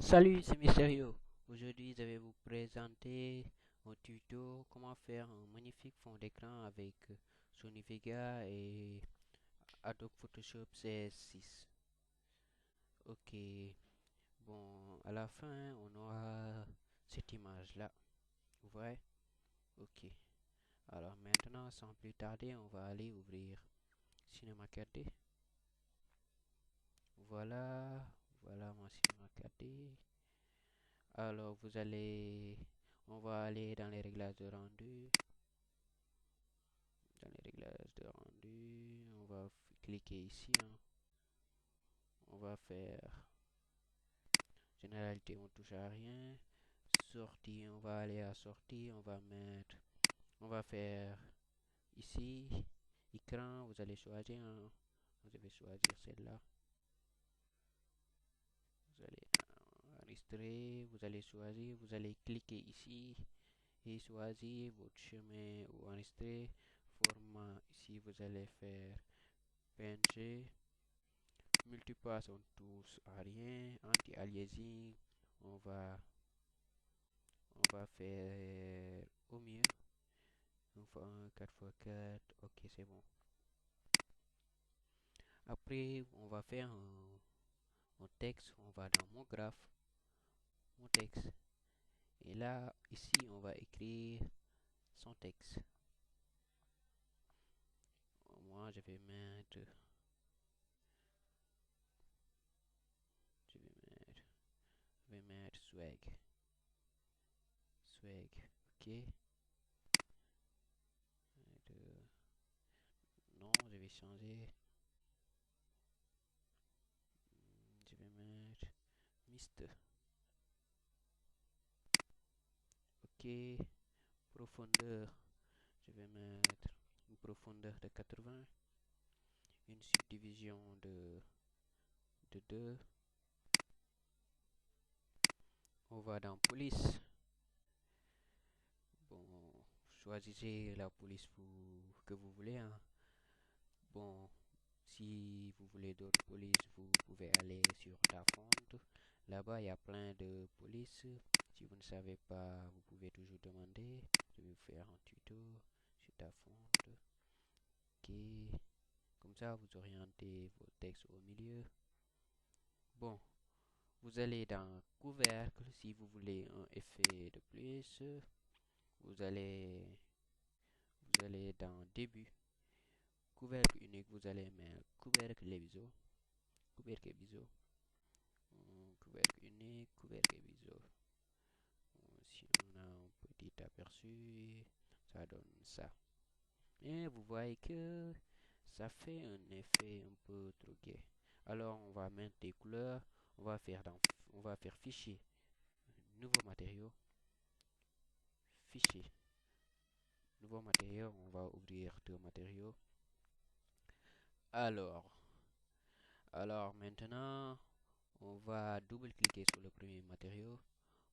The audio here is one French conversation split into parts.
Salut, c'est Mysterio. Aujourd'hui, je vais vous présenter un tuto comment faire un magnifique fond d'écran avec Sony Vegas et Adobe Photoshop CS6. Ok, bon, à la fin, on aura cette image-là. Vous voyez? Ok. Alors maintenant, sans plus tarder, on va aller ouvrir Cinema 4D. Voilà, voilà mon Cinema 4D. Alors, on va aller dans les réglages de rendu. Dans les réglages de rendu, on va cliquer ici, hein. On va faire généralité, on touche à rien. Sortie, on va aller à sortie, on va faire ici, écran, vous allez choisir, hein. Vous devez choisir celle-là. Vous allez enregistrer, vous allez choisir, vous allez cliquer ici et choisir votre chemin ou enregistrer. Format, ici vous allez faire PNG. Multipass, on touche à rien. Anti-aliasing, on va, on va faire au mieux. On fait un 4x4. Ok, c'est bon. Après, on va faire un texte. On va dans mon graphe, mon texte. Et là, ici, on va écrire son texte. Moi, je vais mettre, je vais mettre swag. Swag, ok. De- non, je vais changer. Je vais mettre Mister. Ok, profondeur. Je vais mettre une profondeur de 80, une subdivision de 2. On va dans police. Bon, choisissez la police que vous voulez, hein. Bon, si vous voulez d'autres polices, vous pouvez aller sur Dafont. Là-bas, il y a plein de polices. Si vous ne savez pas, vous pouvez toujours demander. Je vais vous faire un tuto sur Dafont. Ok, comme ça, vous orientez vos textes au milieu. Bon, vous allez dans couvercle si vous voulez un effet de plus. Vous allez, vous allez dans début. Couvercle unique, vous allez mettre couvercle les biseaux. Couvercle biseaux. Couvercle unique, couvercle biseaux. Si on a un petit aperçu, ça donne ça. Et vous voyez que ça fait un effet un peu trop gai. Alors on va mettre des couleurs. On va faire fichier, nouveau matériau, fichier, nouveau matériau. On va ouvrir deux matériaux. Alors, alors maintenant, on va double-cliquer sur le premier matériau.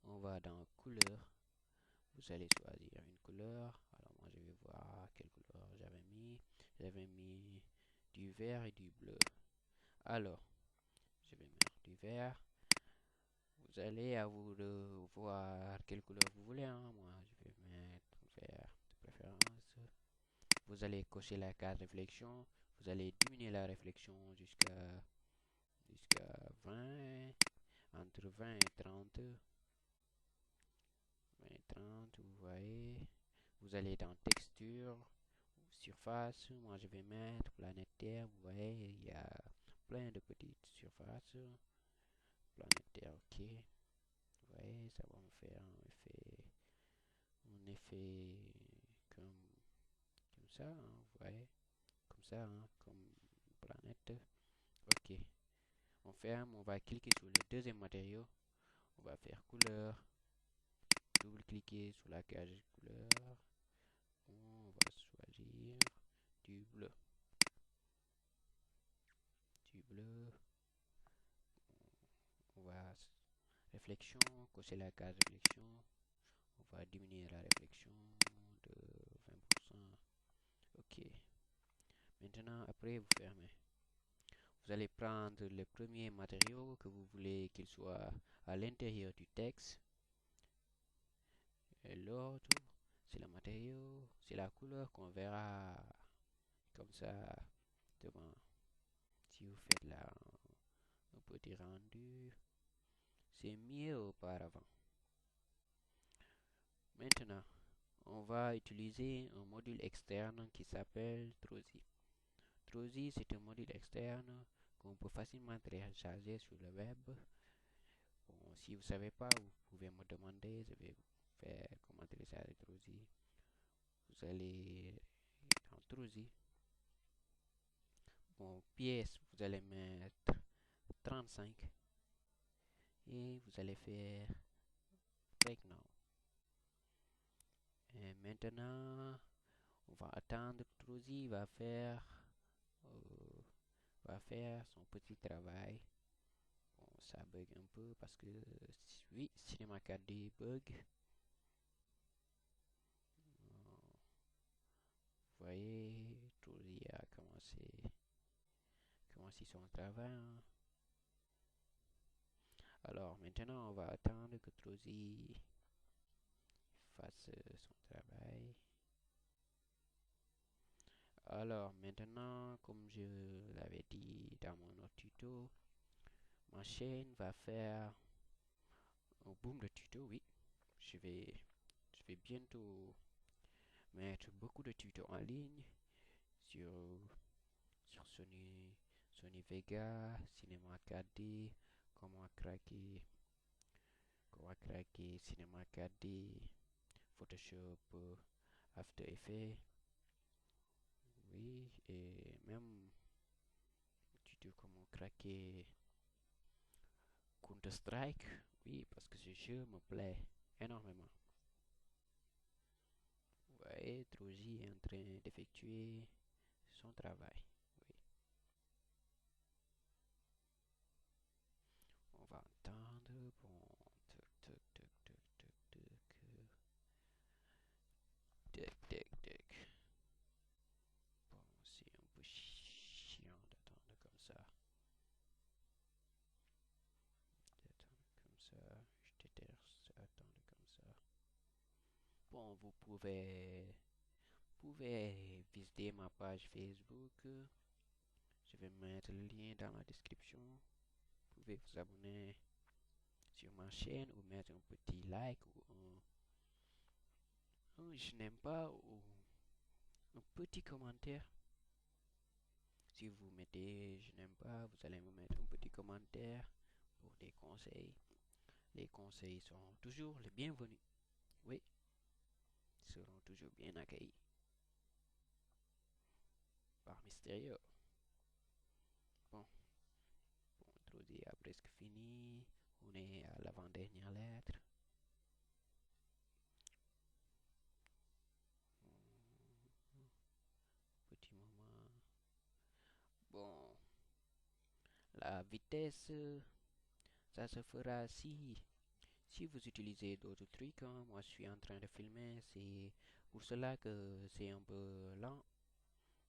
On va dans couleur. Vous allez choisir une couleur. Alors moi je vais voir quelle couleur j'avais mis. J'avais mis du vert et du bleu. Alors, je vais mettre du vert. Vous allez à vous de voir quelle couleur vous voulez, hein. Moi je vais mettre vert de préférence. Vous allez cocher la case réflexion. Vous allez diminuer la réflexion jusqu'à 20, entre 20 et 30. 20 et 30, vous voyez. Vous allez dans texture, surface. Moi je vais mettre planète Terre. Vous voyez, il y a plein de petites surfaces. Planète Terre, ok. Vous voyez, ça va me faire un effet comme, comme ça, hein, vous voyez. Comme ça, hein, comme planète. Ok. On ferme, on va cliquer sur le deuxième matériau. On va faire couleur. Double-cliquer sur la cage couleur. On va choisir du bleu. Du bleu. On va réflexion, cocher la case réflexion. On va diminuer la réflexion de 20%. Ok. Maintenant, après, vous fermez. Vous allez prendre le premier matériau que vous voulez qu'il soit à l'intérieur du texte. Et l'autre, c'est le matériau, c'est la couleur qu'on verra comme ça devant. Si vous faites là un petit rendu, c'est mieux auparavant. Maintenant, on va utiliser un module externe qui s'appelle Trozy. Trozy, c'est un module externe qu'on peut facilement télécharger sur le web. Bon, si vous ne savez pas, vous pouvez me demander, je vais vous faire comment télécharger Trozy. Vous allez dans Trozy. Bon, pièce, vous allez mettre 35 et vous allez faire break now. Et maintenant, on va attendre que Trozy va faire son petit travail. Bon, ça bug un peu parce que oui, Cinema 4D bug. Vous voyez, Trozy a commencé son travail. Alors maintenant, on va attendre que Trozy fasse son travail. Alors maintenant, comme je l'avais dit dans mon autre tuto, ma chaîne va faire un boom de tutos, oui. Je vais bientôt mettre beaucoup de tutos en ligne sur, sur Sony Vega, Cinema 4D, comment craquer Cinema 4D, Photoshop, After Effects, oui, et même tuto comment craquer Counter-Strike, oui, parce que ce jeu me plaît énormément. Vous voyez, Trozy est en train d'effectuer son travail. Oui. On va entendre. Bon, tuc, tuc, tuc, tuc, tuc, tuc. Tuc, tuc, tuc. Bon, c'est un peu chiant d'attendre comme ça. D'attendre comme ça. Je déteste attendre comme ça. Bon, vous pouvez visiter ma page Facebook. Je vais mettre le lien dans la description. Vous pouvez vous abonner sur ma chaîne ou mettre un petit like ou un je n'aime pas ou un petit commentaire. Si vous mettez je n'aime pas, vous allez me mettre un petit commentaire pour des conseils. Les conseils sont toujours les bienvenus. Oui, ils seront toujours bien accueillis par Mysterio. Bon, Trozy a presque fini. On est à l'avant-dernière lettre. Petit moment. Bon, la vitesse, ça se fera si vous utilisez d'autres trucs. Hein. Moi, je suis en train de filmer. C'est pour cela que c'est un peu lent.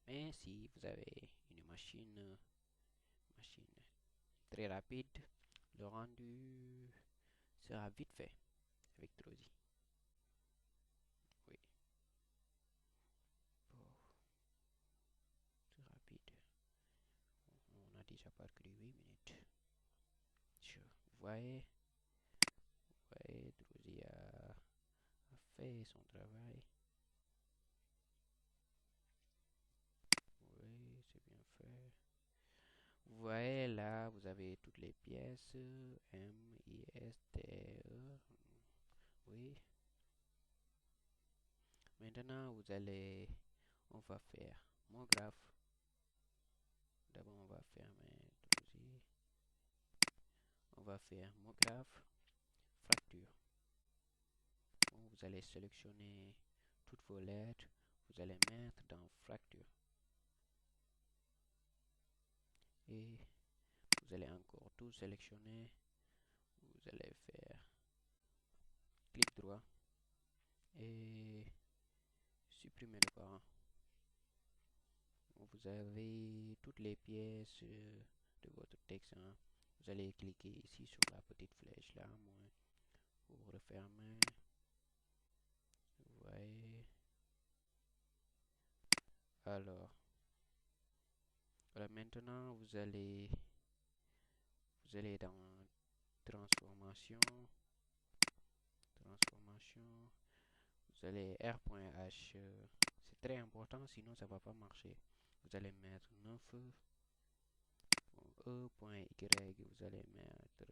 Mais si vous avez une machine très rapide, le rendu sera vite fait avec Trozy. Oui, bon, c'est rapide. On a déjà parcouru 8 minutes. Vous voyez, Trozy a fait son travail. Oui, c'est bien fait. Vous voyez là, vous avez toutes les pièces M, I, S, T, E. Oui. Maintenant, on va faire mon graphe. D'abord, on va fermer Trozy. On va faire mon graphe, fracture. Bon, vous allez sélectionner toutes vos lettres. Vous allez mettre dans fracture. Et vous allez encore tout sélectionner. Vous allez faire clic droit et supprimer le parent. Vous avez toutes les pièces de votre texte, hein. Vous allez cliquer ici sur la petite flèche là, moi, pour refermer. Vous voyez. Alors, voilà, maintenant vous allez dans transformation, transformation. Vous allez R.H. C'est très important, sinon ça va pas marcher. Vous allez mettre 9. E.Y. Vous allez mettre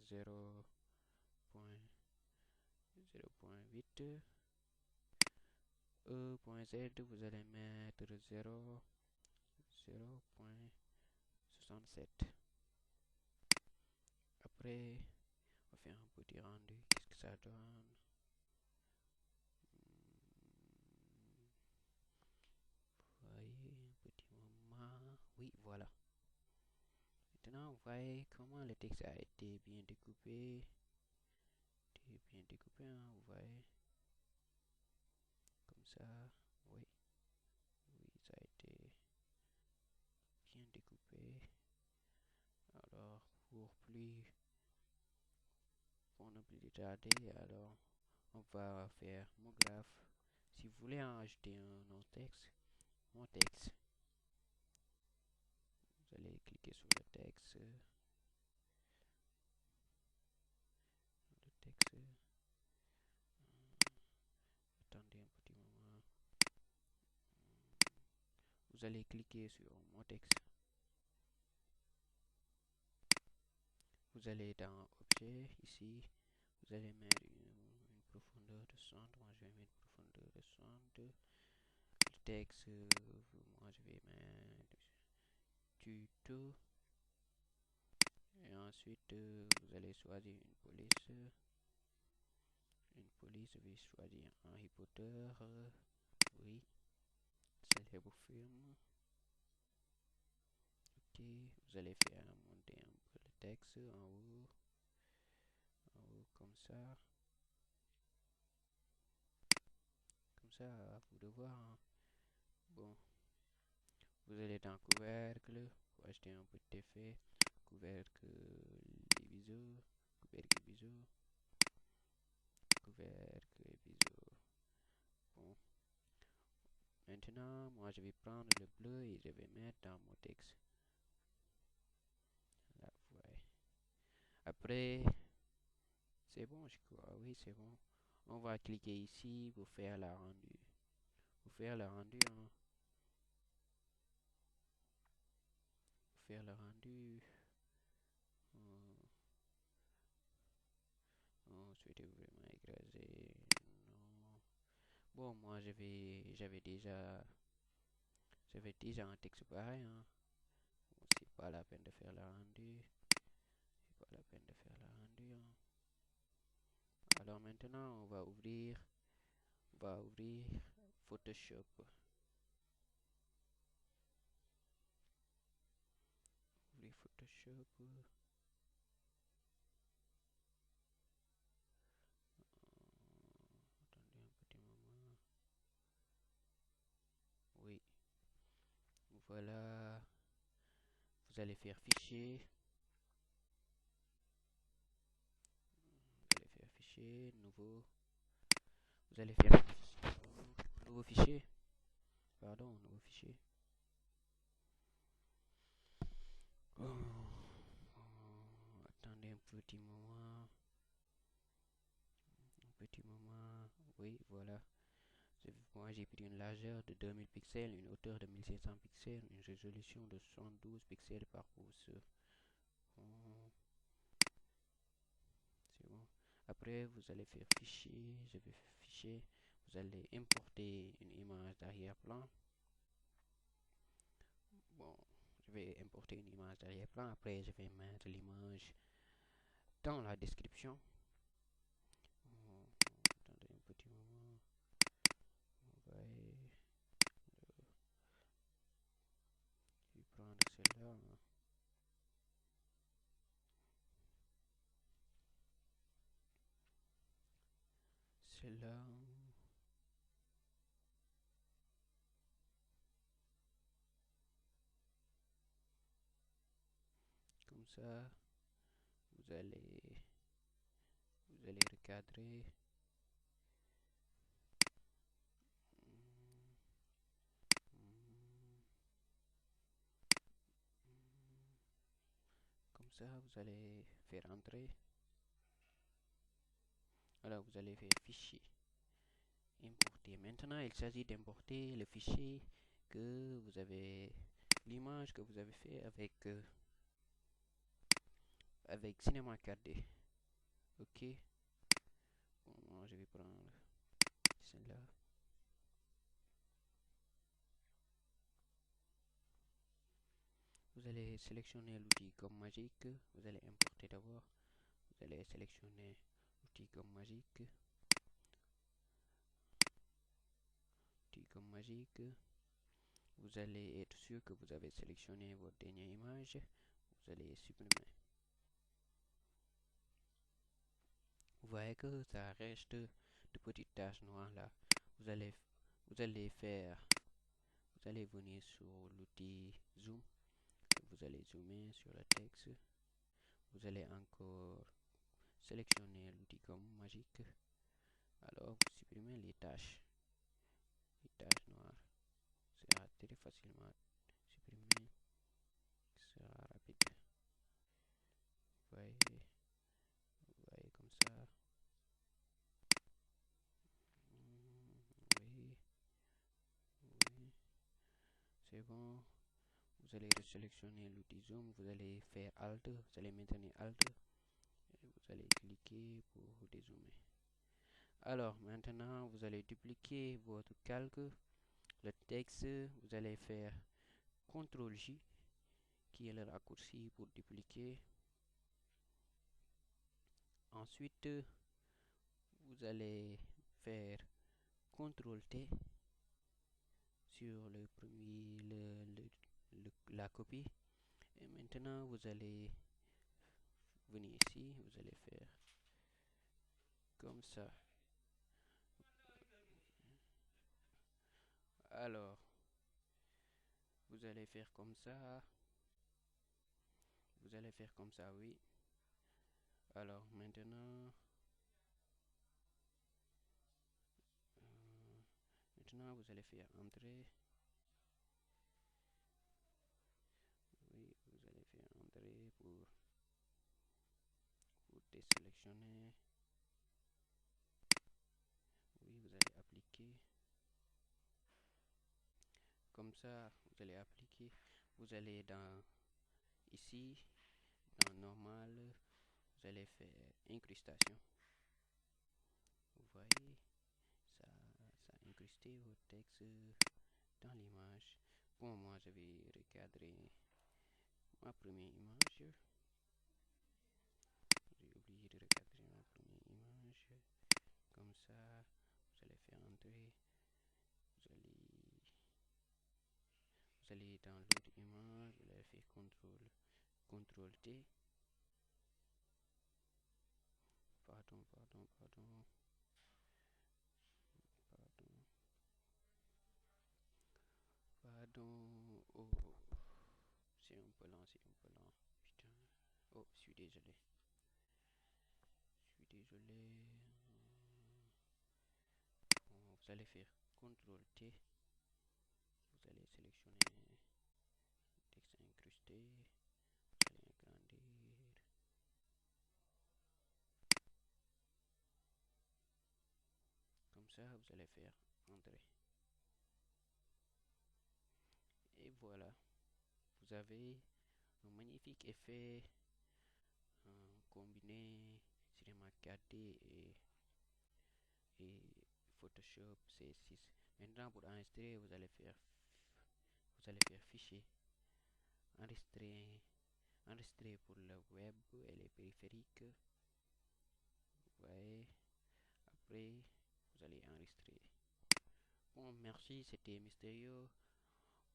0.8. E.Z. Vous allez mettre 0.67. Après, on va faire un petit rendu. Qu'est-ce que ça donne? Voyez, un petit moment. Oui, voilà. Maintenant, vous voyez comment le texte a été bien découpé. Bien découpé, hein, vous voyez. Comme ça, oui. Oui, ça a été bien découpé. Alors, pour ne plus tarder, alors, on va faire mon graphe. Si vous voulez en ajouter un autre texte, mon texte, vous allez cliquer sur le texte. Attendez un petit moment. Vous allez cliquer sur mon texte. Vous allez dans objet ici. Vous allez mettre une profondeur de 100. Moi je vais mettre une profondeur de 100. Le texte, moi je vais mettre tuto. Et ensuite vous allez choisir une police. Une police, je vais choisir un reporter. Oui, célèbre film. Ok, vous allez faire monter un peu le texte en haut comme ça. Comme ça, à vous de voir, hein. Bon, vous allez dans couvercle pour acheter un petit effet. Couvercle les biseaux. Couvercle biseaux. Couvercle et biseaux. Bon, maintenant, moi je vais prendre le bleu et je vais mettre dans mon texte. Là, vous voyez. Après, c'est bon, je crois. Oui, c'est bon. On va cliquer ici pour faire la rendu. Pour faire le rendu, hein. Pour faire le rendu. Oh, souhaitez-vous vraiment écraser? Non. Bon, moi j'avais déjà un texte pareil, hein. Bon, c'est pas la peine de faire le rendu. C'est pas la peine de faire le rendu, hein. Alors maintenant, on va ouvrir Photoshop. Ouvrir Photoshop. Attendez un petit moment. Oui, voilà. Vous allez faire fichier. Vous allez faire fichier, nouveau. Vous allez faire nouveau fichier. Pardon, nouveau fichier. Attendez un petit moment. Un petit moment. Oui, voilà. Moi, j'ai pris une largeur de 2000 pixels, une hauteur de 1500 pixels, une résolution de 112 pixels par pouce. Oh, c'est bon. Après, vous allez faire fichier. Je vais faire fichier. Vous allez importer une image d'arrière-plan. Bon, je vais importer une image d'arrière-plan. Après, je vais mettre l'image dans la description. Oh, attendez un petit moment. On va je vais prendre celle-là. Celle-là. comme ça, vous allez, vous allez recadrer. Comme ça, vous allez faire entrer. Alors, vous allez faire fichier, importer. Maintenant, il s'agit d'importer le fichier que vous avez, l'image que vous avez fait avec Cinema 4D. Ok. Bon, moi, je vais prendre celle-là. Vous allez sélectionner l'outil comme magique. Vous allez importer d'abord. Vous allez sélectionner l'outil comme magique. Outil comme magique. Vous allez être sûr que vous avez sélectionné votre dernière image. Vous allez supprimer. Vous voyez que ça reste de petites taches noires là. Vous allez, vous allez faire, vous allez venir sur l'outil zoom. Vous allez zoomer sur le texte. Vous allez encore sélectionner l'outil comme magique. Alors, vous supprimez les taches noires. C'est très facilement supprimé. Ce sera rapide. Vous voyez comme ça. Oui, oui, c'est bon. Vous allez resélectionner l'outil zoom. Vous allez faire Alt. Vous allez maintenir Alt. Et vous allez cliquer pour dézoomer. Alors, maintenant, vous allez dupliquer votre calque. Le texte, vous allez faire CTRL-J, qui est le raccourci pour dupliquer. Ensuite, vous allez faire CTRL-T sur le premier, la copie. Et maintenant, vous allez venir ici, vous allez faire comme ça. Alors, vous allez faire comme ça. Vous allez faire comme ça, oui. Alors, maintenant vous allez faire entrer. Oui, vous allez faire entrer pour désélectionner. Oui, vous allez appliquer. Comme ça, vous allez appliquer. Vous allez dans ici, dans normal, vous allez faire incrustation. Vous voyez, ça, ça a incrusté votre texte dans l'image. Bon, moi, je vais recadrer ma première image. J'ai oublié de recadrer ma première image. Comme ça, vous allez faire entrer. Vous allez dans l'autre image. Vous allez faire CTRL T. Pardon. Oh, c'est un peu lent. Putain. Oh, je suis désolé. Bon, vous allez faire CTRL T. Vous allez sélectionner le texte incrusté. Vous allez agrandir. Comme ça, vous allez faire entrer. Et voilà. Vous avez un magnifique effet combiné Cinema 4D et Photoshop C6. Maintenant, pour enregistrer, vous allez faire fichier, enregistrer pour le web et les périphériques. Vous voyez, après, vous allez enregistrer. Bon, merci, c'était Mystérieux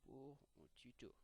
pour mon tuto.